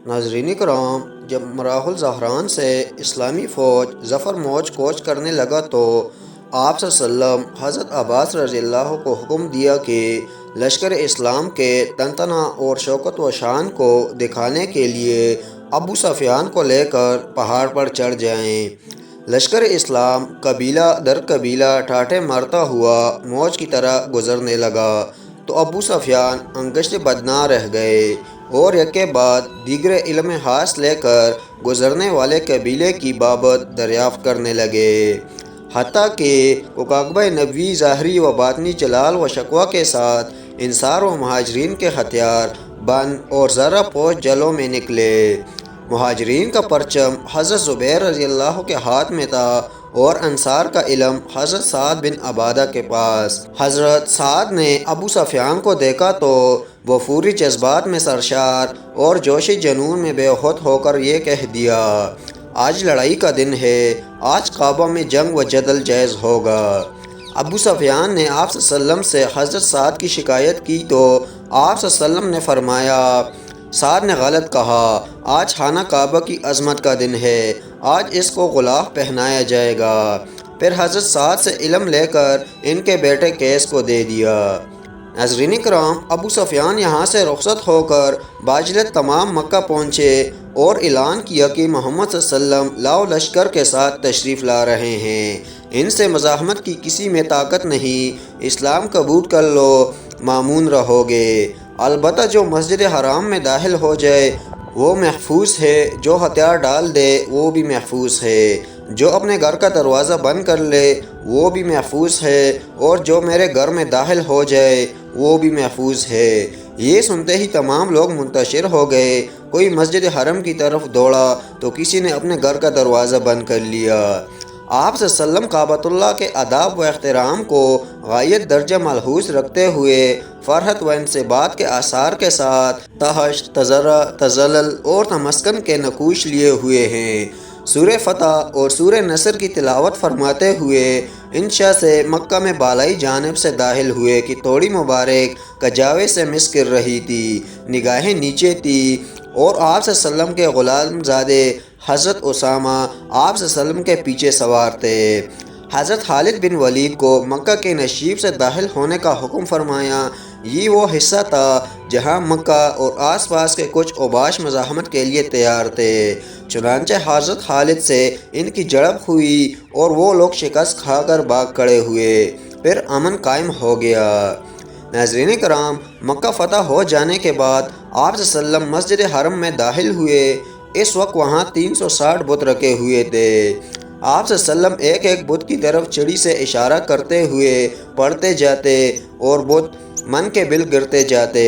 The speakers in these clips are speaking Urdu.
ناظرین کرام، جب مراحل الزہران سے اسلامی فوج ظفر موج کوچ کرنے لگا تو آپ صلی اللہ علیہ وسلم حضرت عباس رضی اللہ کو حکم دیا کہ لشکر اسلام کے تنتنا اور شوکت و شان کو دکھانے کے لیے ابو سفیان کو لے کر پہاڑ پر چڑھ جائیں۔ لشکر اسلام قبیلہ در قبیلہ ٹھاٹھے مارتا ہوا موج کی طرح گزرنے لگا تو ابو سفیان انگشت بدناں رہ گئے اور یکے بعد دیگر علم حاصل لے کر گزرنے والے قبیلے کی بابت دریافت کرنے لگے، حتیٰ کہ کعبہ نبوی ظاہری و باطنی جلال و شکوہ کے ساتھ انصار و مہاجرین کے ہتھیار بند اور زرہ پوش جلوں میں نکلے۔ مہاجرین کا پرچم حضرت زبیر رضی اللہ کے ہاتھ میں تھا اور انصار کا علم حضرت سعد بن عبادہ کے پاس۔ حضرت سعد نے ابو سفیان کو دیکھا تو وہ فوری جذبات میں سرشار اور جوشی جنون میں بے ہوش ہو کر یہ کہہ دیا، آج لڑائی کا دن ہے، آج کعبہ میں جنگ و جدل جائز ہوگا۔ ابو سفیان نے آپ صلی اللہ علیہ وسلم سے حضرت سعد کی شکایت کی تو آپ صلی اللہ علیہ وسلم نے فرمایا، سعد نے غلط کہا، آج خانہ کعبہ کی عظمت کا دن ہے، آج اس کو غلاف پہنایا جائے گا۔ پھر حضرت سعد سے علم لے کر ان کے بیٹے قیس کو دے دیا۔ ناظرین کرام، ابو سفیان یہاں سے رخصت ہو کر باجلت تمام مکہ پہنچے اور اعلان کیا کہ محمد صلی اللہ علیہ وسلم لاؤ لشکر کے ساتھ تشریف لا رہے ہیں، ان سے مزاحمت کی کسی میں طاقت نہیں، اسلام قبول کر لو، مامون رہو گے۔ البتہ جو مسجد حرام میں داخل ہو جائے وہ محفوظ ہے، جو ہتھیار ڈال دے وہ بھی محفوظ ہے، جو اپنے گھر کا دروازہ بند کر لے وہ بھی محفوظ ہے، اور جو میرے گھر میں داخل ہو جائے وہ بھی محفوظ ہے۔ یہ سنتے ہی تمام لوگ منتشر ہو گئے، کوئی مسجد حرم کی طرف دوڑا تو کسی نے اپنے گھر کا دروازہ بند کر لیا۔ آپ صلی اللہ علیہ وسلم کعبۃ اللہ کے آداب و احترام کو غایت درجہ ملحوظ رکھتے ہوئے فرحت و انصباط کے آثار کے ساتھ تحشت، تضرع، تذلل اور تمسکن کے نقوش لیے ہوئے ہیں۔ سورہ فتح اور سورہ نصر کی تلاوت فرماتے ہوئے انشاء سے مکہ میں بالائی جانب سے داخل ہوئے کہ توڑی مبارک کجاوے سے مس کر رہی تھی، نگاہیں نیچے تھی، اور آپ صلی اللہ علیہ وسلم کے غلام زادے حضرت اسامہ آپ صلی اللہ علیہ وسلم کے پیچھے سوار تھے۔ حضرت خالد بن ولید کو مکہ کے نشیب سے داخل ہونے کا حکم فرمایا۔ یہ وہ حصہ تھا جہاں مکہ اور آس پاس کے کچھ اوباش مزاحمت کے لیے تیار تھے، چنانچہ حضرت خالد سے ان کی جھڑپ ہوئی اور وہ لوگ شکست کھا کر بھاگ کھڑے ہوئے، پھر امن قائم ہو گیا۔ ناظرین کرام، مکہ فتح ہو جانے کے بعد آپ صلی اللہ علیہ وسلم مسجد حرم میں داخل ہوئے۔ اس وقت وہاں 360 بت رکھے ہوئے تھے۔ آپ صلی اللہ علیہ وسلم ایک ایک بت کی طرف چھڑی سے اشارہ کرتے ہوئے پڑھتے جاتے اور بت من کے بل گرتے جاتے۔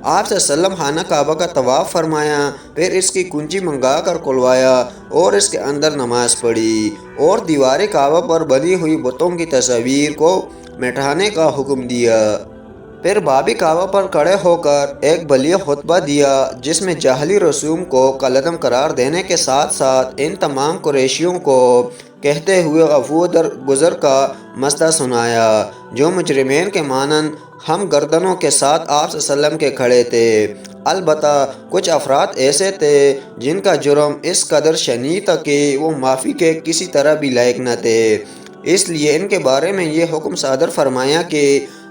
آپ صلی اللہ علیہ وسلم خانہ کعبہ کا طواف فرمایا، پھر اس کی کنجی منگا کر کھلوایا اور اس کے اندر نماز پڑھی اور دیوار کعبہ پر بنی ہوئی بتوں کی تصاویر کو مٹانے کا حکم دیا۔ پھر باب کعبہ پر کھڑے ہو کر ایک بلیغ خطبہ دیا جس میں جاہلی رسوم کو کالعدم قرار دینے کے ساتھ ساتھ ان تمام قریشیوں کو کہتے ہوئے عفو در گزر کا مسئلہ سنایا، جو مجرمین کے مانند ہم گردنوں کے ساتھ آپ صلی اللہ علیہ وسلم کے کھڑے تھے۔ البتہ کچھ افراد ایسے تھے جن کا جرم اس قدر شنیع تھا کہ وہ معافی کے کسی طرح بھی لائق نہ تھے، اس لیے ان کے بارے میں یہ حکم صادر فرمایا کہ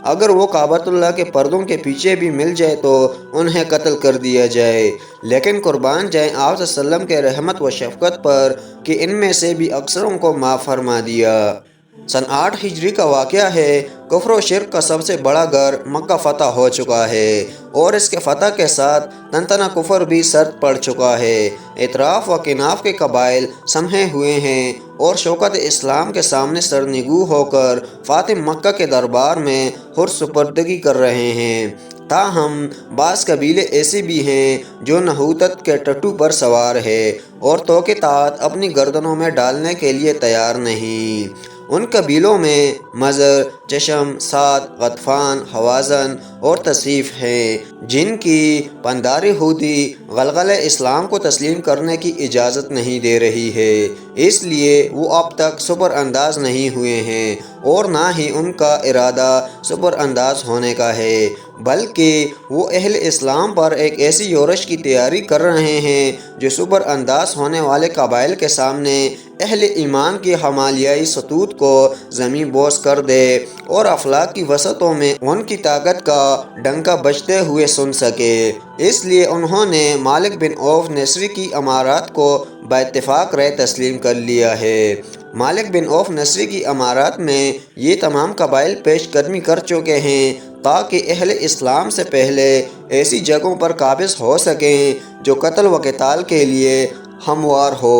اگر وہ کعبۃ اللہ کے پردوں کے پیچھے بھی مل جائے تو انہیں قتل کر دیا جائے، لیکن قربان جائیں آپ صلی اللہ علیہ وسلم کے رحمت و شفقت پر کہ ان میں سے بھی اکثروں کو معاف فرما دیا۔ سن 8 ہجری کا واقعہ ہے۔ کفر و شرک کا سب سے بڑا گھر مکہ فتح ہو چکا ہے اور اس کے فتح کے ساتھ تنتنا کفر بھی سرد پڑ چکا ہے۔ اطراف و کناف کے قبائل سمے ہوئے ہیں اور شوکت اسلام کے سامنے سرنگو ہو کر فاتح مکہ کے دربار میں حر سپردگی کر رہے ہیں۔ تاہم بعض قبیلے ایسے بھی ہیں جو نحوست کے ٹٹو پر سوار ہے اور توقع طاعت اپنی گردنوں میں ڈالنے کے لیے تیار نہیں۔ ان قبیلوں میں مضر، چشم، سعد، غطفان، حوازن اور تصیف ہیں جن کی پنداری ہودی غلغلہ اسلام کو تسلیم کرنے کی اجازت نہیں دے رہی ہے، اس لیے وہ اب تک سپر انداز نہیں ہوئے ہیں اور نہ ہی ان کا ارادہ سپر انداز ہونے کا ہے، بلکہ وہ اہل اسلام پر ایک ایسی یورش کی تیاری کر رہے ہیں جو سپر انداز ہونے والے قبائل کے سامنے اہل ایمان کی ہمالیائی ستوت کو زمین بوس کر دے اور افلاک کی وسعتوں میں ان کی طاقت کا ڈنکا بجتے ہوئے سن سکے۔ اس لیے انہوں نے مالک بن عوف نصری کی امارات کو باتفاق رائے تسلیم کر لیا ہے۔ مالک بن عوف نصری کی امارات میں یہ تمام قبائل پیش قدمی کر چکے ہیں تاکہ اہل اسلام سے پہلے ایسی جگہوں پر قابض ہو سکیں جو قتل و قتال کے لیے ہموار ہو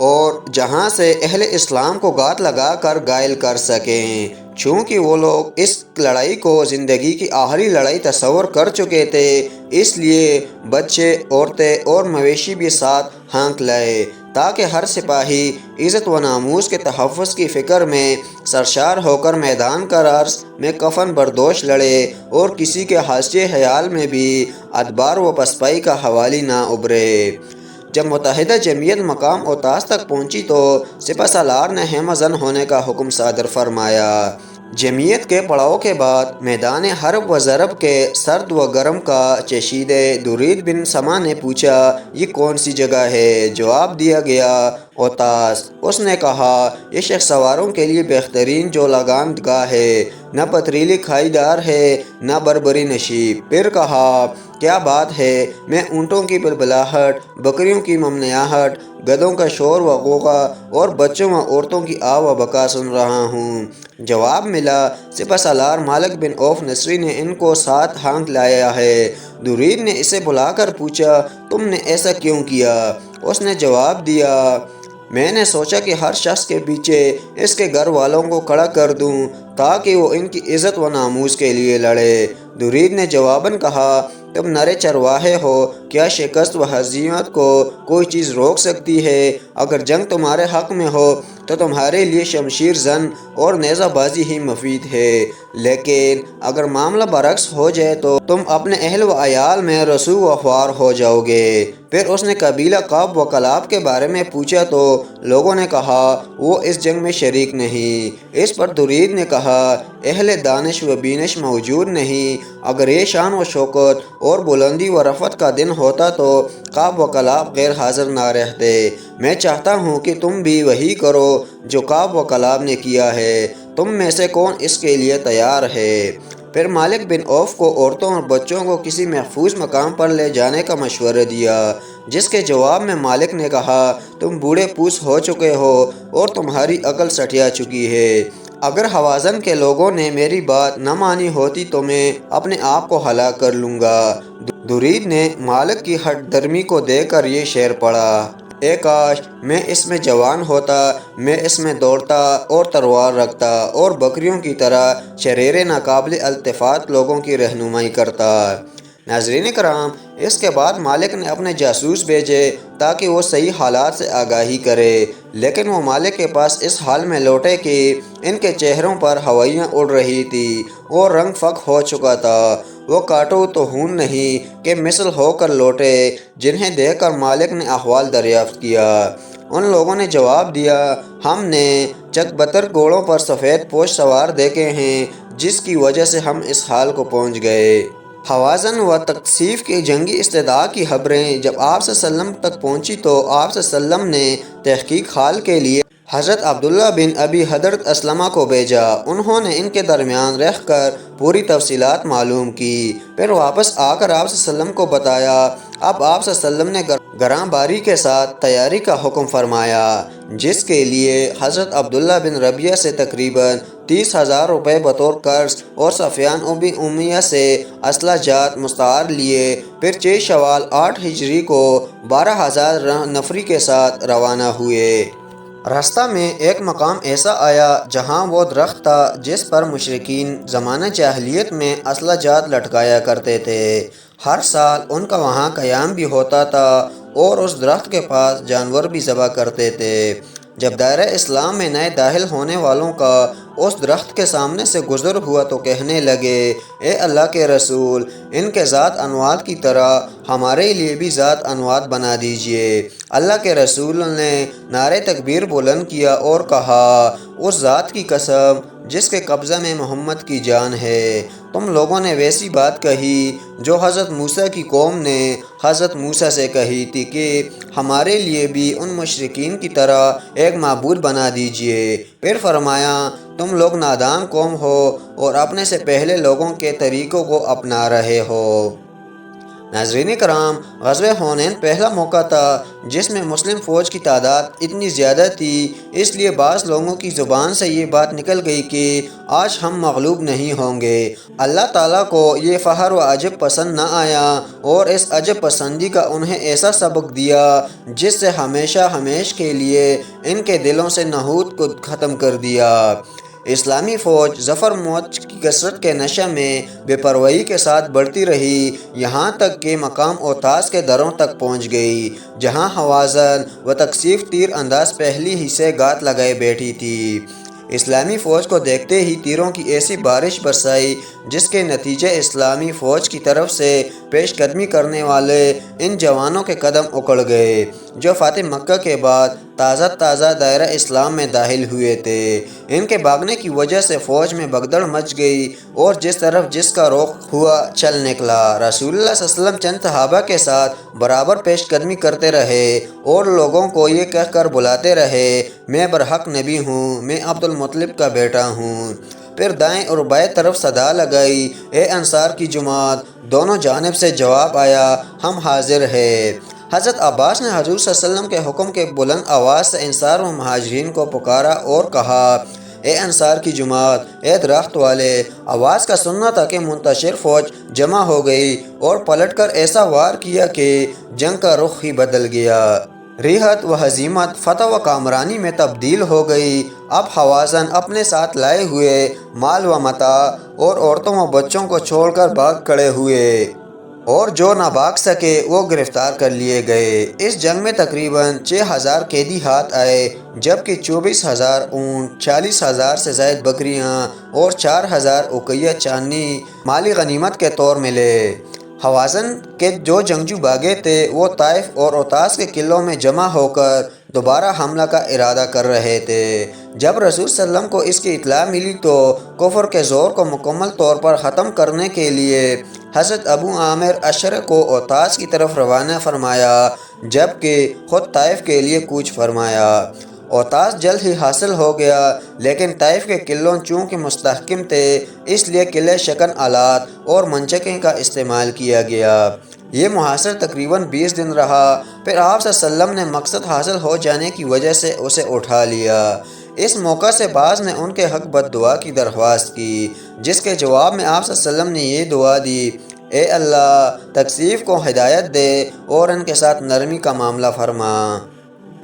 اور جہاں سے اہل اسلام کو گات لگا کر گائل کر سکیں۔ چونکہ وہ لوگ اس لڑائی کو زندگی کی آخری لڑائی تصور کر چکے تھے، اس لیے بچے، عورتیں اور مویشی بھی ساتھ ہانک لائے تاکہ ہر سپاہی عزت و ناموس کے تحفظ کی فکر میں سرشار ہو کر میدان کرارس میں کفن بردوش لڑے اور کسی کے حاشیے خیال میں بھی ادبار و پسپائی کا حوالی نہ ابھرے۔ جب متحدہ جمعیت مقام اوتاس تک پہنچی تو سپہ سالار نے ہمہ زن ہونے کا حکم صادر فرمایا۔ جمعیت کے پڑاؤ کے بعد میدان حرب و ضرب کے سرد و گرم کا چشیدہ درید بن سما نے پوچھا، یہ کون سی جگہ ہے؟ جواب دیا گیا، اوتاس۔ اس نے کہا، یہ شخص سواروں کے لیے بہترین جو لگان گاہ ہے، نہ پتریلی کھائی دار ہے نہ بربری نشیب۔ پھر کہا، کیا بات ہے، میں اونٹوں کی بلبلاہٹ، بکریوں کی ممنیاہٹ، گدھوں کا شور و غوغا اور بچوں و عورتوں کی آ و بکا سن رہا ہوں۔ جواب ملا، سپہ سالار مالک بن عوف نصری نے ان کو ساتھ ہانک لایا ہے۔ درید نے اسے بلا کر پوچھا، تم نے ایسا کیوں کیا؟ اس نے جواب دیا، میں نے سوچا کہ ہر شخص کے پیچھے اس کے گھر والوں کو کھڑا کر دوں تاکہ وہ ان کی عزت و ناموس کے لیے لڑے۔ درید نے جواباً کہا، تم نرے چرواہے ہو، کیا شکست و ہزیمت کو کوئی چیز روک سکتی ہے؟ اگر جنگ تمہارے حق میں ہو تو تمہارے لیے شمشیر زن اور نیزہ بازی ہی مفید ہے، لیکن اگر معاملہ برعکس ہو جائے تو تم اپنے اہل و عیال میں رسوا و خوار ہو جاؤ گے۔ پھر اس نے قبیلہ قاب و کلاب کے بارے میں پوچھا تو لوگوں نے کہا، وہ اس جنگ میں شریک نہیں۔ اس پر درید نے کہا، اہل دانش و بینش موجود نہیں، اگر یہ شان و شوکت اور بلندی و رفعت کا دن ہوتا تو قاب و کلاب غیر حاضر نہ رہتے۔ میں چاہتا ہوں کہ تم بھی وہی کرو جو قاب و کلاب نے کیا ہے، تم میں سے کون اس کے لیے تیار ہے؟ پھر مالک بن عوف کو عورتوں اور بچوں کو کسی محفوظ مقام پر لے جانے کا مشورہ دیا، جس کے جواب میں مالک نے کہا، تم بوڑھے پوس ہو چکے ہو اور تمہاری عقل سٹیا چکی ہے۔ اگر حوازن کے لوگوں نے میری بات نہ مانی ہوتی تو میں اپنے آپ کو ہلاک کر لوں گا۔ درید نے مالک کی ہٹ درمی کو دیکھ کر یہ شعر پڑھا، اے کاش میں اس میں جوان ہوتا، میں اس میں دوڑتا اور تلوار رکھتا اور بکریوں کی طرح شریرے ناقابل التفات لوگوں کی رہنمائی کرتا۔ ناظرین کرام، اس کے بعد مالک نے اپنے جاسوس بھیجے تاکہ وہ صحیح حالات سے آگاہی کرے، لیکن وہ مالک کے پاس اس حال میں لوٹے کہ ان کے چہروں پر ہوائیاں اڑ رہی تھیں اور رنگ فک ہو چکا تھا۔ وہ کاٹو تو ہون نہیں کہ مثل ہو کر لوٹے، جنہیں دیکھ کر مالک نے احوال دریافت کیا۔ ان لوگوں نے جواب دیا، ہم نے چک بتر گھوڑوں پر سفید پوش سوار دیکھے ہیں، جس کی وجہ سے ہم اس حال کو پہنچ گئے۔ حوازن و تقسیف کی جنگی استدعا کی خبریں جب آپ صلی اللہ علیہ وسلم تک پہنچی تو آپ صلی اللہ علیہ وسلم نے تحقیق حال کے لیے حضرت عبداللہ بن ابی حضرت اسلمہ کو بھیجا۔ انہوں نے ان کے درمیان رہ کر پوری تفصیلات معلوم کی، پھر واپس آ کر آپ صلی اللہ علیہ وسلم کو بتایا۔ اب آپ صلی اللہ علیہ وسلم نے گراں باری کے ساتھ تیاری کا حکم فرمایا، جس کے لیے حضرت عبداللہ بن ربیعہ سے تقریباً 30,000 روپے بطور قرض اور سفیان بن امیہ سے اسلحہ جات مستعار لیے۔ پھر 6 شوال 8 ہجری کو 12,000 نفری کے ساتھ روانہ ہوئے۔ راستہ میں ایک مقام ایسا آیا جہاں وہ درخت تھا جس پر مشرکین زمانہ جاہلیت میں اسلحہ جات لٹکایا کرتے تھے۔ ہر سال ان کا وہاں قیام بھی ہوتا تھا اور اس درخت کے پاس جانور بھی ذبح کرتے تھے۔ جب دائرہ اسلام میں نئے داخل ہونے والوں کا اس درخت کے سامنے سے گزر ہوا تو کہنے لگے، اے اللہ کے رسول، ان کے ذات انوات کی طرح ہمارے لیے بھی ذات انوات بنا دیجئے۔ اللہ کے رسول نے نعرہ تکبیر بلند کیا اور کہا، اس ذات کی قسم جس کے قبضہ میں محمد کی جان ہے، تم لوگوں نے ویسی بات کہی جو حضرت موسیٰ کی قوم نے حضرت موسیٰ سے کہی تھی کہ ہمارے لیے بھی ان مشرکین کی طرح ایک معبود بنا دیجئے۔ پھر فرمایا، تم لوگ نادان قوم ہو اور اپنے سے پہلے لوگوں کے طریقوں کو اپنا رہے ہو۔ ناظرین کرام، غزوہ حنین پہلا موقع تھا جس میں مسلم فوج کی تعداد اتنی زیادہ تھی، اس لیے بعض لوگوں کی زبان سے یہ بات نکل گئی کہ آج ہم مغلوب نہیں ہوں گے۔ اللہ تعالیٰ کو یہ فخر و عجب پسند نہ آیا اور اس عجب پسندی کا انہیں ایسا سبق دیا جس سے ہمیشہ ہمیش کے لیے ان کے دلوں سے نحوست کو ختم کر دیا۔ اسلامی فوج ظفر موج کی کثرت کے نشہ میں بے پرواہی کے ساتھ بڑھتی رہی، یہاں تک کہ مقام اوتاس کے دروں تک پہنچ گئی، جہاں حوازن و تقسیف تیر انداز پہلی ہی سے گات لگائے بیٹھی تھی۔ اسلامی فوج کو دیکھتے ہی تیروں کی ایسی بارش برسائی جس کے نتیجے اسلامی فوج کی طرف سے پیش قدمی کرنے والے ان جوانوں کے قدم اکڑ گئے جو فاتح مکہ کے بعد تازہ دائرہ اسلام میں داخل ہوئے تھے۔ ان کے بھاگنے کی وجہ سے فوج میں بھگدڑ مچ گئی اور جس طرف جس کا رخ ہوا چل نکلا۔ رسول اللہ صلی اللہ علیہ وسلم چند صحابہ کے ساتھ برابر پیش قدمی کرتے رہے اور لوگوں کو یہ کہہ کر بلاتے رہے، میں برحق نبی ہوں، میں عبد المطلب کا بیٹا ہوں۔ پھر دائیں اور بائیں طرف صدا لگائی، اے انصار کی جماعت! دونوں جانب سے جواب آیا، ہم حاضر ہیں۔ حضرت عباس نے حضور صلی اللہ علیہ وسلم کے حکم کے بلند آواز سے انصار و مہاجرین کو پکارا اور کہا، اے انصار کی جماعت، اے درخت والے! آواز کا سننا تھا کہ منتشر فوج جمع ہو گئی اور پلٹ کر ایسا وار کیا کہ جنگ کا رخ ہی بدل گیا۔ ریحت و ہزیمت فتح و کامرانی میں تبدیل ہو گئی۔ اب حوازن اپنے ساتھ لائے ہوئے مال و متاع اور عورتوں و بچوں کو چھوڑ کر بھاگ کھڑے ہوئے اور جو نہ بھاگ سکے وہ گرفتار کر لیے گئے۔ اس جنگ میں تقریباً 6,000 قیدی ہاتھ آئے، جبکہ 24,000 اونٹ، 40,000 سے زائد بکریاں اور 4,000 اقیہ چاندی مالی غنیمت کے طور ملے۔ حوازن کے جو جنگجو بھاگے تھے وہ طائف اور اوتاس کے قلعوں میں جمع ہو کر دوبارہ حملہ کا ارادہ کر رہے تھے۔ جب رسول صلی اللہ علیہ وسلم کو اس کی اطلاع ملی تو کفر کے زور کو مکمل طور پر ختم کرنے کے لیے حضرت ابو عامر اشعری کو اوتاس کی طرف روانہ فرمایا، جبکہ خود طائف کے لیے کوچ فرمایا۔ اوتاس جلد ہی حاصل ہو گیا، لیکن طائف کے قلعوں چونکہ مستحکم تھے اس لیے قلعہ شکن آلات اور منچکیں کا استعمال کیا گیا۔ یہ محاصرہ تقریباً 20 دن رہا، پھر آپ صلی اللہ علیہ وسلم نے مقصد حاصل ہو جانے کی وجہ سے اسے اٹھا لیا۔ اس موقع سے بعض نے ان کے حق بد دعا کی درخواست کی، جس کے جواب میں آپ صلی اللہ علیہ وسلم نے یہ دعا دی، اے اللہ تقسیف کو ہدایت دے اور ان کے ساتھ نرمی کا معاملہ فرما۔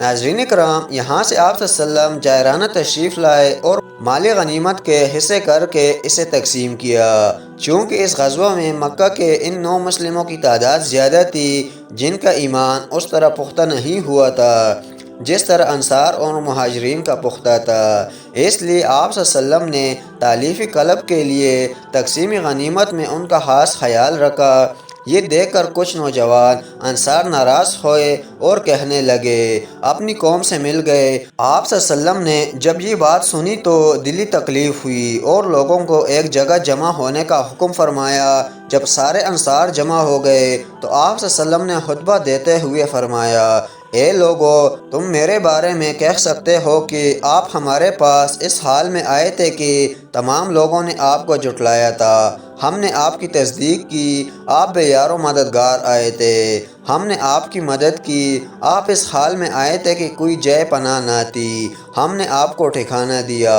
ناظرین کرام، یہاں سے آپ صلی اللہ علیہ وسلم جائرانہ تشریف لائے اور مالی غنیمت کے حصے کر کے اسے تقسیم کیا۔ چونکہ اس غزوہ میں مکہ کے ان 9 مسلموں کی تعداد زیادہ تھی جن کا ایمان اس طرح پختہ نہیں ہوا تھا جس طرح انصار اور مہاجرین کا پختہ تھا، اس لیے آپ صلی اللہ علیہ وسلم نے تالیفی قلب کے لیے تقسیم غنیمت میں ان کا خاص خیال رکھا۔ یہ دیکھ کر کچھ نوجوان انصار ناراض ہوئے اور کہنے لگے، اپنی قوم سے مل گئے۔ آپ صلی اللہ علیہ وسلم نے جب یہ بات سنی تو دلی تکلیف ہوئی اور لوگوں کو ایک جگہ جمع ہونے کا حکم فرمایا۔ جب سارے انصار جمع ہو گئے تو آپ صلی اللہ علیہ وسلم نے خطبہ دیتے ہوئے فرمایا، اے لوگو، تم میرے بارے میں کہہ سکتے ہو کہ آپ ہمارے پاس اس حال میں آئے تھے کہ تمام لوگوں نے آپ کو جھٹلایا تھا، ہم نے آپ کی تصدیق کی، آپ بے یار و مددگار آئے تھے، ہم نے آپ کی مدد کی، آپ اس حال میں آئے تھے کہ کوئی جائے پناہ نہ تھی، ہم نے آپ کو ٹھکانہ دیا،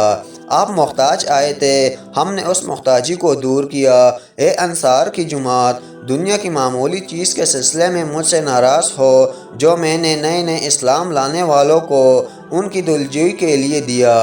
آپ محتاج آئے تھے، ہم نے اس محتاجی کو دور کیا۔ اے انصار کی جماعت، دنیا کی معمولی چیز کے سلسلے میں مجھ سے ناراض ہو جو میں نے نئے اسلام لانے والوں کو ان کی دلجوئی کے لیے دیا،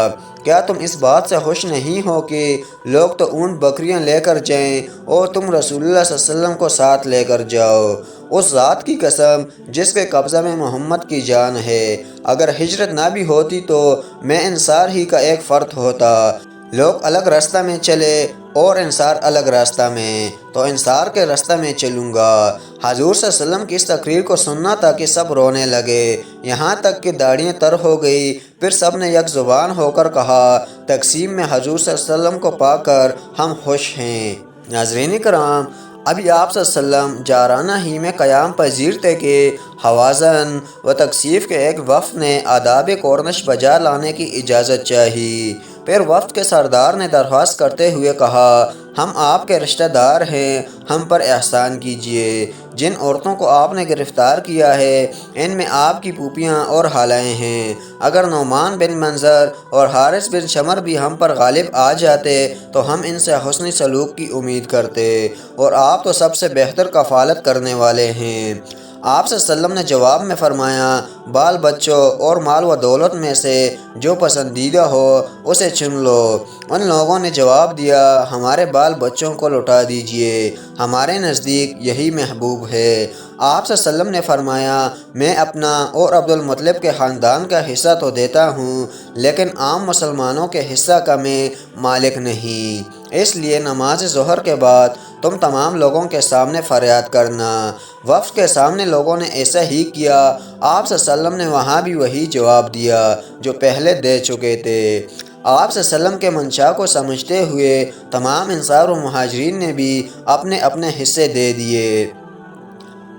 کیا تم اس بات سے خوش نہیں ہو کہ لوگ تو اونٹ بکریاں لے کر جائیں اور تم رسول اللہ صلی اللہ علیہ وسلم کو ساتھ لے کر جاؤ؟ اس ذات کی قسم جس کے قبضہ میں محمد کی جان ہے، اگر ہجرت نہ بھی ہوتی تو میں انصار ہی کا ایک فرد ہوتا۔ لوگ الگ راستہ میں چلے اور انصار الگ راستہ میں، تو انصار کے راستہ میں چلوں گا۔ حضور صلی اللہ علیہ وسلم کی اس تقریر کو سننا تھا کہ سب رونے لگے، یہاں تک کہ داڑھیاں تر ہو گئی۔ پھر سب نے یک زبان ہو کر کہا، تقسیم میں حضور صلی اللہ علیہ وسلم کو پا کر ہم خوش ہیں۔ ناظرین کرام، ابھی آپ صلی اللہ علیہ وسلم جارانہ ہی میں قیام پذیر تھے کہ حوازن و تقسیف کے ایک وفد نے آداب کورنش بجا لانے کی اجازت چاہی۔ پھر وفد کے سردار نے درخواست کرتے ہوئے کہا، ہم آپ کے رشتہ دار ہیں، ہم پر احسان کیجیے۔ جن عورتوں کو آپ نے گرفتار کیا ہے ان میں آپ کی پھوپھیاں اور خالائیں ہیں۔ اگر نعمان بن منظر اور حارث بن شمر بھی ہم پر غالب آ جاتے تو ہم ان سے حسن سلوک کی امید کرتے، اور آپ تو سب سے بہتر کفالت کرنے والے ہیں۔ آپ صلی اللہ علیہ وسلم نے جواب میں فرمایا، بال بچوں اور مال و دولت میں سے جو پسندیدہ ہو اسے چن لو۔ ان لوگوں نے جواب دیا، ہمارے بال بچوں کو لوٹا دیجیے، ہمارے نزدیک یہی محبوب ہے۔ آپ صلی اللہ علیہ وسلم نے فرمایا، میں اپنا اور عبد المطلب کے خاندان کا حصہ تو دیتا ہوں، لیکن عام مسلمانوں کے حصہ کا میں مالک نہیں، اس لیے نماز ظہر کے بعد تم تمام لوگوں کے سامنے فریاد کرنا۔ وفد کے سامنے لوگوں نے ایسا ہی کیا۔ آپ صلی اللہ علیہ وسلم نے وہاں بھی وہی جواب دیا جو پہلے دے چکے تھے۔ آپ صلی اللہ علیہ وسلم کے منشا کو سمجھتے ہوئے تمام انصار و مہاجرین نے بھی اپنے اپنے حصے دے دیے۔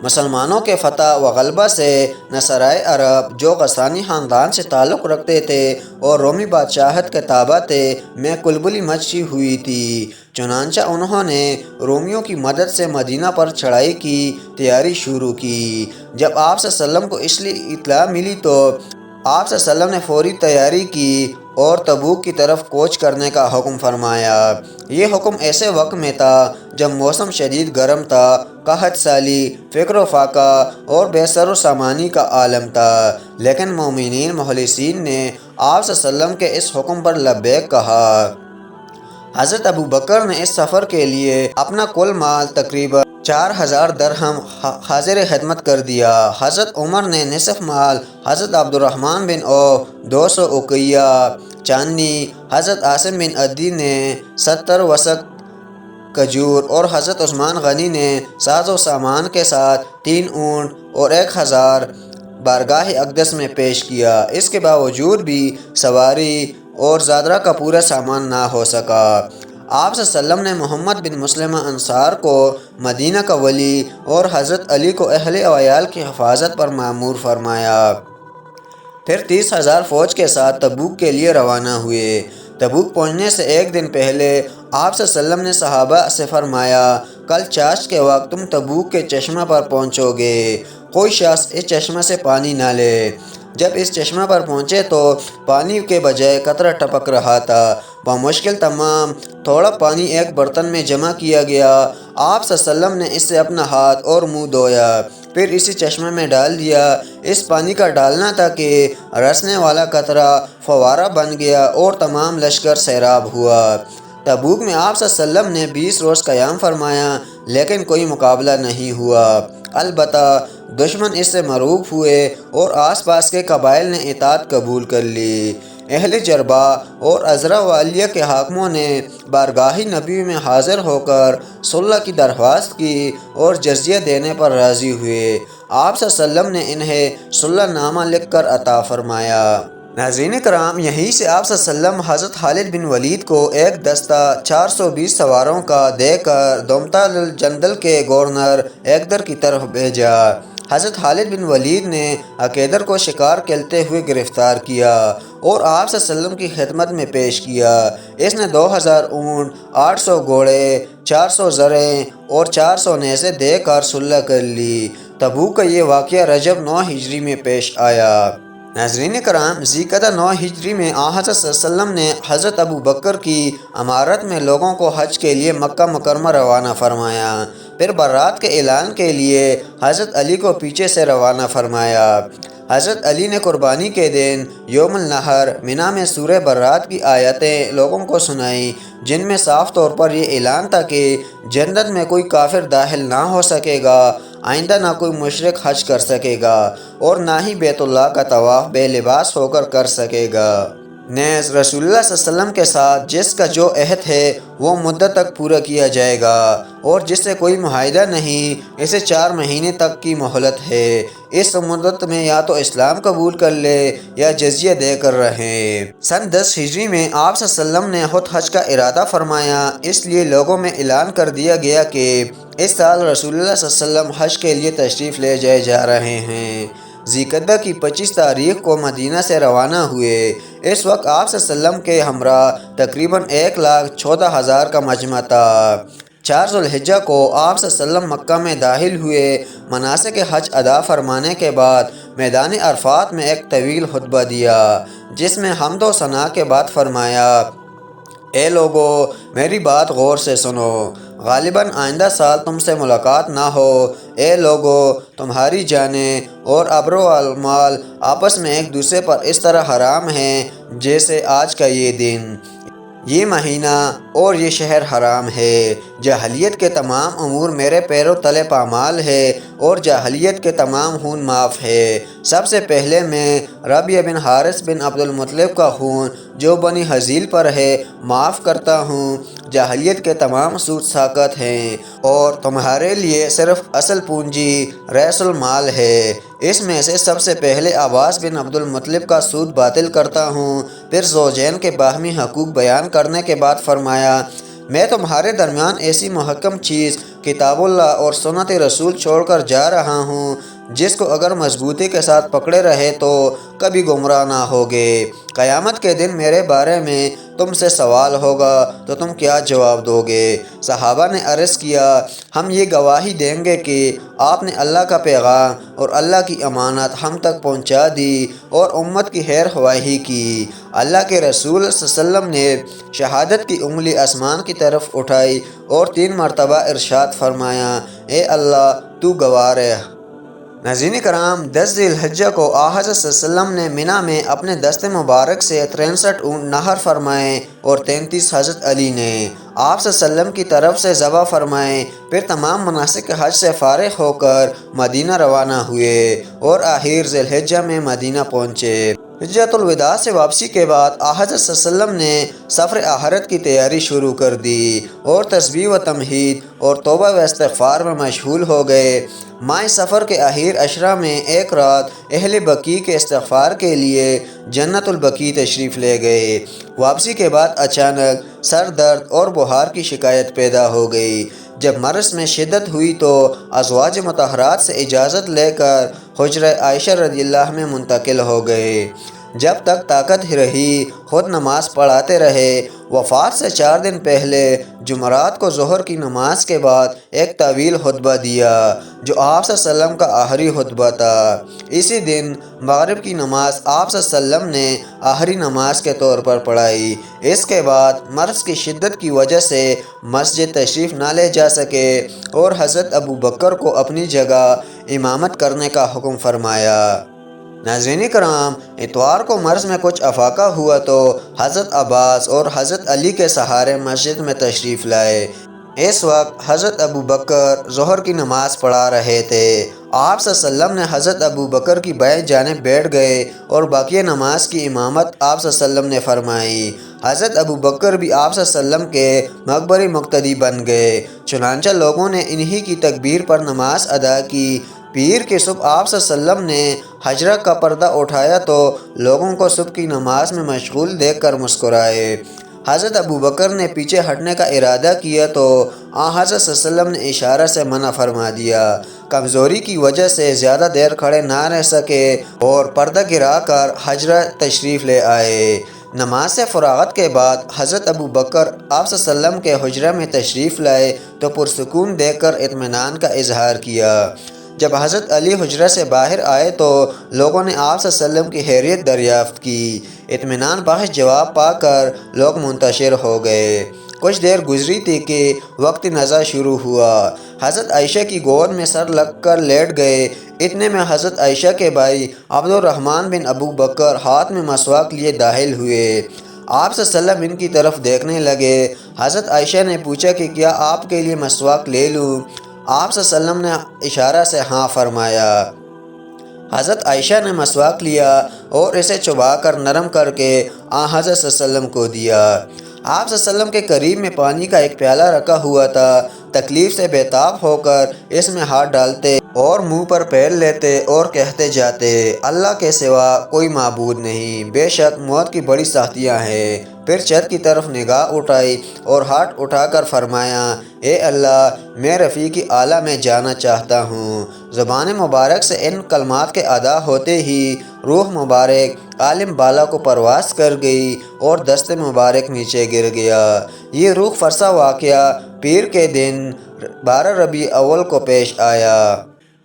مسلمانوں کے فتح و غلبہ سے نصارۂ عرب جو غسانی خاندان سے تعلق رکھتے تھے اور رومی بادشاہت کے تابع تھے میں کلبلی مچی ہوئی تھی، چنانچہ انہوں نے رومیوں کی مدد سے مدینہ پر چڑھائی کی تیاری شروع کی۔ جب آپ صلی اللہ علیہ وسلم کو اس لیے اطلاع ملی تو آپ صلی اللہ علیہ وسلم نے فوری تیاری کی اور تبوک کی طرف کوچ کرنے کا حکم فرمایا۔ یہ حکم ایسے وقت میں تھا جب موسم شدید گرم تھا، قحط سالی، فقر و فاقہ اور بے سر و سامانی کا عالم تھا، لیکن مومنین مخلصین نے آپ صلی اللہ علیہ وسلم کے اس حکم پر لبیک کہا۔ حضرت ابو بکر نے اس سفر کے لیے اپنا کل مال تقریباً 4000 درہم حاضر خدمت کر دیا۔ حضرت عمر نے نصف مال، حضرت عبد الرحمن بن عوف 200 اوقیہ چاندنی، حضرت عاصم بن عدی نے 70 وسق کھجور اور حضرت عثمان غنی نے ساز و سامان کے ساتھ 3 اونٹ اور 1000 بارگاہ اقدس میں پیش کیا۔ اس کے باوجود بھی سواری اور زادرہ کا پورا سامان نہ ہو سکا۔ آپ صلی اللہ علیہ وسلم نے محمد بن مسلمہ انصار کو مدینہ کا ولی اور حضرت علی کو اہل و عیال کی حفاظت پر مامور فرمایا۔ پھر 30,000 فوج کے ساتھ تبوک کے لیے روانہ ہوئے۔ تبوک پہنچنے سے ایک دن پہلے آپ صلی اللہ علیہ وسلم نے صحابہ سے فرمایا، کل چاشت کے وقت تم تبوک کے چشمہ پر پہنچو گے، کوئی شخص اس چشمہ سے پانی نہ لے۔ جب اس چشمہ پر پہنچے تو پانی کے بجائے قطرہ ٹپک رہا تھا، بمشکل تمام تھوڑا پانی ایک برتن میں جمع کیا گیا۔ آپ صلی اللہ علیہ وسلم نے اس سے اپنا ہاتھ اور منہ دھویا، پھر اسی چشمے میں ڈال دیا۔ اس پانی کا ڈالنا تھا کہ رسنے والا قطرہ فوارہ بن گیا اور تمام لشکر سیراب ہوا۔ تبوک میں آپ صلی اللہ علیہ وسلم نے 20 روز قیام فرمایا، لیکن کوئی مقابلہ نہیں ہوا۔ البتہ دشمن اس سے مرعوب ہوئے اور آس پاس کے قبائل نے اطاعت قبول کر لی۔ اہل جربا اور عذرہ والیہ کے حاکموں نے بارگاہ نبی میں حاضر ہو کر صلح کی درخواست کی اور جزیہ دینے پر راضی ہوئے۔ آپ صلی اللہ علیہ وسلم نے انہیں صلح نامہ لکھ کر عطا فرمایا۔ ناظرین کرام، یہیں سے آپ صلی اللہ علیہ وسلم حضرت خالد بن ولید کو ایک دستہ 420 سواروں کا دے کر دومتا الجندل کے گورنر ایکدر کی طرف بھیجا۔ حضرت خالد بن ولید نے عقیدر کو شکار کھیلتے ہوئے گرفتار کیا اور آپ صلی اللہ علیہ وسلم کی خدمت میں پیش کیا۔ اس نے 2000 اونٹ، 800 گھوڑے، 400 زریں اور 400 نیزے دے کر صلح کر لی۔ تبوک کا یہ واقعہ رجب 9 ہجری میں پیش آیا۔ ناظرین کرام، ذی-قعدہ 9 ہجری میں حضرت صلی اللہ علیہ وسلم نے حضرت ابو بکر کی امارت میں لوگوں کو حج کے لیے مکہ مکرمہ روانہ فرمایا۔ پھر برات کے اعلان کے لیے حضرت علی کو پیچھے سے روانہ فرمایا۔ حضرت علی نے قربانی کے دن یوم النحر منا میں سورہ برات کی آیتیں لوگوں کو سنائیں، جن میں صاف طور پر یہ اعلان تھا کہ جنت میں کوئی کافر داخل نہ ہو سکے گا، آئندہ نہ کوئی مشرک حج کر سکے گا اور نہ ہی بیت اللہ کا طواف بے لباس ہو کر سکے گا۔ نیز رسول اللہ صلی اللہ علیہ وسلم کے ساتھ جس کا جو عہد ہے وہ مدت تک پورا کیا جائے گا، اور جس سے کوئی معاہدہ نہیں اسے 4 مہینے تک کی مہلت ہے۔ اس مدت میں یا تو اسلام قبول کر لے یا جزیہ دے کر رہے۔ سن 10 ہجری میں آپ صلی اللہ علیہ وسلم نے خود حج کا ارادہ فرمایا، اس لیے لوگوں میں اعلان کر دیا گیا کہ اس سال رسول اللہ صلی اللہ علیہ وسلم حج کے لیے تشریف لے جائے جا رہے ہیں۔ ذی القعدہ کی 25 تاریخ کو مدینہ سے روانہ ہوئے۔ اس وقت آپ صلی اللہ علیہ وسلم کے ہمراہ تقریباً 1,14,000 کا مجمع تھا۔ 4 ذو الحجہ کو آپ صلی اللہ علیہ وسلم مکہ میں داخل ہوئے۔ مناسک حج ادا فرمانے کے بعد میدان عرفات میں ایک طویل خطبہ دیا، جس میں حمد و ثنا کے بعد فرمایا: اے لوگو، میری بات غور سے سنو، غالباً آئندہ سال تم سے ملاقات نہ ہو۔ اے لوگو، تمہاری جانیں اور ابرو المال آپس میں ایک دوسرے پر اس طرح حرام ہیں جیسے آج کا یہ دن، یہ مہینہ اور یہ شہر حرام ہے۔ جاہلیت کے تمام امور میرے پیرو تلے پامال ہے اور جاہلیت کے تمام خون معاف ہے۔ سب سے پہلے میں ربیعہ بن حارث بن عبد المطلب کا خون جو بنی حزیل پر ہے معاف کرتا ہوں۔ جاہلیت کے تمام سود ساقط ہیں اور تمہارے لیے صرف اصل پونجی ریس المال ہے۔ اس میں سے سب سے پہلے عباس بن عبد المطلب کا سود باطل کرتا ہوں۔ پھر زوجین کے باہمی حقوق بیان کرنے کے بعد فرمایا: میں تمہارے درمیان ایسی محکم چیز کتاب اللہ اور سنت رسول چھوڑ کر جا رہا ہوں، جس کو اگر مضبوطی کے ساتھ پکڑے رہے تو کبھی گمراہ نہ ہوگے۔ قیامت کے دن میرے بارے میں تم سے سوال ہوگا تو تم کیا جواب دو گے؟ صحابہ نے عرض کیا: ہم یہ گواہی دیں گے کہ آپ نے اللہ کا پیغام اور اللہ کی امانت ہم تک پہنچا دی اور امت کی خیر خواہی کی۔ اللہ کے رسول صلی اللہ علیہ وسلم نے شہادت کی انگلی آسمان کی طرف اٹھائی اور 3 مرتبہ ارشاد فرمایا: اے اللہ، تو گواہ رہ۔ ناظرین کرام، 10 ذی الحجہ کو حضرت صلی اللہ علیہ وسلم نے منا میں اپنے دست مبارک سے 63 اونٹ نحر فرمائے اور 33 حضرت علی نے آپ صلی اللہ علیہ وسلم کی طرف سے ذبح فرمائے۔ پھر تمام مناسک حج سے فارغ ہو کر مدینہ روانہ ہوئے اور آخر ذی الحجہ میں مدینہ پہنچے۔ حجۃ الوداع سے واپسی کے بعد حضرت صلی اللہ علیہ وسلم نے سفر آخرت کی تیاری شروع کر دی اور تسبیح و تمہید اور توبہ و استغفار میں مشغول ہو گئے۔ ماہ سفر کے آخر عشرہ میں ایک رات اہل بقیع کے استغفار کے لیے جنت البقیع تشریف لے گئے۔ واپسی کے بعد اچانک سر درد اور بخار کی شکایت پیدا ہو گئی۔ جب مرض میں شدت ہوئی تو ازواج مطہرات سے اجازت لے کر حجرہ عائشہ رضی اللہ میں منتقل ہو گئے۔ جب تک طاقت رہی خود نماز پڑھاتے رہے۔ وفات سے 4 دن پہلے جمعرات کو ظہر کی نماز کے بعد ایک طویل خطبہ دیا جو آپ صلی اللہ علیہ وسلم کا آخری خطبہ تھا۔ اسی دن مغرب کی نماز آپ صلی اللہ علیہ وسلم نے آخری نماز کے طور پر پڑھائی۔ اس کے بعد مرض کی شدت کی وجہ سے مسجد تشریف نہ لے جا سکے اور حضرت ابوبکر کو اپنی جگہ امامت کرنے کا حکم فرمایا۔ ناظرین کرام، اتوار کو مرض میں کچھ افاقہ ہوا تو حضرت عباس اور حضرت علی کے سہارے مسجد میں تشریف لائے۔ اس وقت حضرت ابوبکر ظہر کی نماز پڑھا رہے تھے۔ آپ صلی اللہ علیہ وسلم نے حضرت ابوبکر کی بائیں جانب بیٹھ گئے اور باقی نماز کی امامت آپ صلی اللہ علیہ وسلم نے فرمائی۔ حضرت ابوبکر بھی آپ صلی اللہ علیہ وسلم کے مقبری مقتدی بن گئے۔ چنانچہ لوگوں نے انہی کی تکبیر پر نماز ادا کی۔ پیر کی صبح آپ صلی اللہ علیہ وسلم نے حجرہ کا پردہ اٹھایا تو لوگوں کو صبح کی نماز میں مشغول دیکھ کر مسکرائے۔ حضرت ابوبکر نے پیچھے ہٹنے کا ارادہ کیا تو حضرت صلی اللہ علیہ وسلم نے اشارہ سے منع فرما دیا۔ کمزوری کی وجہ سے زیادہ دیر کھڑے نہ رہ سکے اور پردہ گرا کر حجرہ تشریف لے آئے۔ نماز سے فراغت کے بعد حضرت ابوبکر آپ صلی اللہ علیہ وسلم کے حجرہ میں تشریف لائے تو پرسکون دیکھ کر اطمینان کا اظہار کیا۔ جب حضرت علی حجرہ سے باہر آئے تو لوگوں نے آپ صلی اللہ علیہ وسلم کی خیریت دریافت کی۔ اطمینان بخش جواب پا کر لوگ منتشر ہو گئے۔ کچھ دیر گزری تھی کہ وقت نزا شروع ہوا۔ حضرت عائشہ کی گود میں سر لگ کر لیٹ گئے۔ اتنے میں حضرت عائشہ کے بھائی عبد الرحمن بن ابو بکر ہاتھ میں مسواک لیے داخل ہوئے۔ آپ صلی اللہ علیہ وسلم ان کی طرف دیکھنے لگے۔ حضرت عائشہ نے پوچھا کہ کیا آپ کے لیے مسواک لے لوں؟ آپ صلی اللہ علیہ وسلم نے اشارہ سے ہاں فرمایا۔ حضرت عائشہ نے مسواک لیا اور اسے چبا کر نرم کر کے حضرت صلی اللہ علیہ وسلم کو دیا۔ آپ صلی اللہ علیہ وسلم کے قریب میں پانی کا ایک پیالہ رکھا ہوا تھا۔ تکلیف سے بے تاب ہو کر اس میں ہاتھ ڈالتے اور منہ پر پھیر لیتے اور کہتے جاتے، اللہ کے سوا کوئی معبود نہیں، بے شک موت کی بڑی سختیاں ہیں۔ پھر چھت کی طرف نگاہ اٹھائی اور ہاتھ اٹھا کر فرمایا، اے اللہ، میں رفیق اعلیٰ میں جانا چاہتا ہوں۔ زبان مبارک سے ان کلمات کے ادا ہوتے ہی روح مبارک عالم بالا کو پرواز کر گئی اور دست مبارک نیچے گر گیا۔ یہ روح فرسا واقعہ پیر کے دن 12 ربیع اول کو پیش آیا۔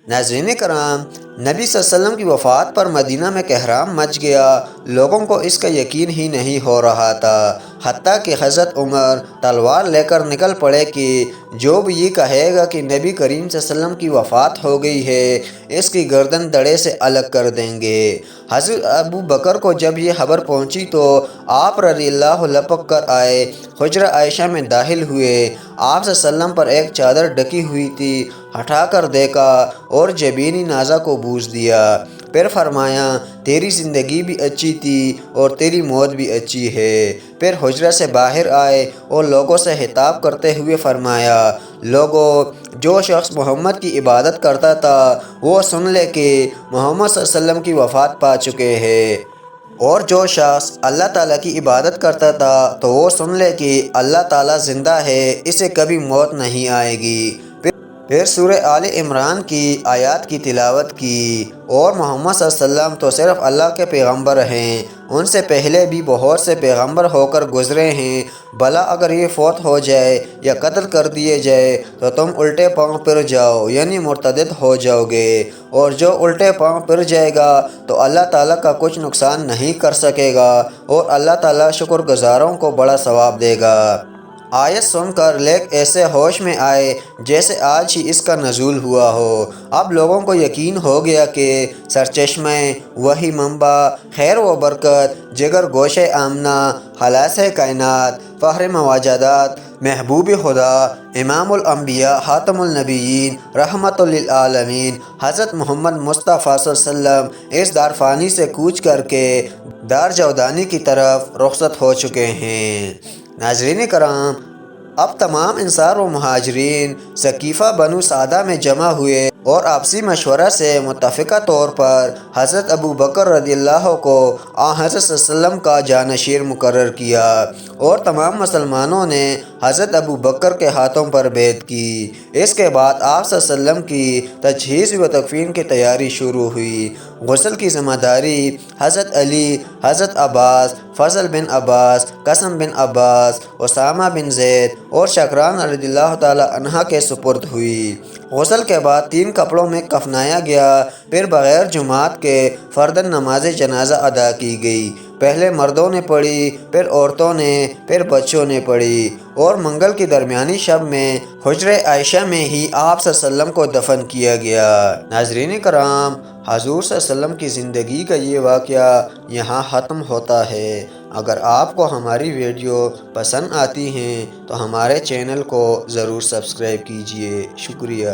ناظرین کرام، نبی صلی اللہ علیہ وسلم کی وفات پر مدینہ میں کہرام مچ گیا۔ لوگوں کو اس کا یقین ہی نہیں ہو رہا تھا، حتیٰ کہ حضرت عمر تلوار لے کر نکل پڑے کہ جو بھی یہ کہے گا کہ نبی کریم صلی اللہ علیہ وسلم کی وفات ہو گئی ہے، اس کی گردن دڑے سے الگ کر دیں گے۔ حضرت ابو بکر کو جب یہ خبر پہنچی تو آپ رضی اللہ لپک کر آئے، حجرہ عائشہ میں داخل ہوئے۔ آپ صلی اللہ علیہ وسلم پر ایک چادر ڈھکی ہوئی تھی، ہٹا کر دیکھا اور جبینی نازہ کو بوسہ دیا۔ پھر فرمایا، تیری زندگی بھی اچھی تھی اور تیری موت بھی اچھی ہے۔ پھر حجرہ سے باہر آئے اور لوگوں سے خطاب کرتے ہوئے فرمایا، لوگو، جو شخص محمد کی عبادت کرتا تھا وہ سن لے کہ محمد صلی اللہ علیہ وسلم کی وفات پا چکے ہیں، اور جو شخص اللہ تعالیٰ کی عبادت کرتا تھا تو وہ سن لے کہ اللہ تعالیٰ زندہ ہے، اسے کبھی موت نہیں آئے گی۔ پھر سورہ آل عمران کی آیات کی تلاوت کی، اور محمد صلی اللہ علیہ وسلم تو صرف اللہ کے پیغمبر ہیں، ان سے پہلے بھی بہت سے پیغمبر ہو کر گزرے ہیں، بھلا اگر یہ فوت ہو جائے یا قتل کر دیے جائے تو تم الٹے پاؤں پھر جاؤ، یعنی مرتد ہو جاؤ گے، اور جو الٹے پاؤں پھر جائے گا تو اللہ تعالیٰ کا کچھ نقصان نہیں کر سکے گا، اور اللہ تعالیٰ شکر گزاروں کو بڑا ثواب دے گا۔ آیت سن کر لیک ایسے ہوش میں آئے جیسے آج ہی اس کا نزول ہوا ہو۔ اب لوگوں کو یقین ہو گیا کہ سرچشمہ وحی، منبع خیر و برکت، جگر گوش آمنہ، خلاصہ کائنات، فخر مواجدات، محبوب خدا، امام الانبیاء، خاتم النبیین، رحمت للعالمین، حضرت محمد مصطفیٰ صلی اللہ علیہ وسلم اس دار فانی سے کوچ کر کے دار جاودانی کی طرف رخصت ہو چکے ہیں۔ ناظرین کرام، اب تمام انصار و مہاجرین ثقیفہ بنو سعدہ میں جمع ہوئے اور آپسی مشورہ سے متفقہ طور پر حضرت ابو بکر رضی اللہ کو حضرت صلی اللہ علیہ وسلم کا جانشین مقرر کیا، اور تمام مسلمانوں نے حضرت ابو بکر کے ہاتھوں پر بیعت کی۔ اس کے بعد آپ صلی اللہ علیہ وسلم کی تجہیز و تکفین کی تیاری شروع ہوئی۔ غسل کی ذمہ داری حضرت علی، حضرت عباس، فضل بن عباس، قاسم بن عباس، اسامہ بن زید اور شکران رضی اللہ تعالی عنہ کے سپرد ہوئی۔ غسل کے بعد 3 کپڑوں میں کفنایا گیا، پھر بغیر جماعت کے فرداً نماز جنازہ ادا کی گئی۔ پہلے مردوں نے پڑھی، پھر عورتوں نے، پھر بچوں نے پڑھی، اور منگل کی درمیانی شب میں حجرہ عائشہ میں ہی آپ صلی اللہ علیہ وسلم کو دفن کیا گیا۔ ناظرین کرام، حضور صلی اللہ علیہ وسلم کی زندگی کا یہ واقعہ یہاں ختم ہوتا ہے۔ اگر آپ کو ہماری ویڈیو پسند آتی ہیں تو ہمارے چینل کو ضرور سبسکرائب کیجیے۔ شکریہ۔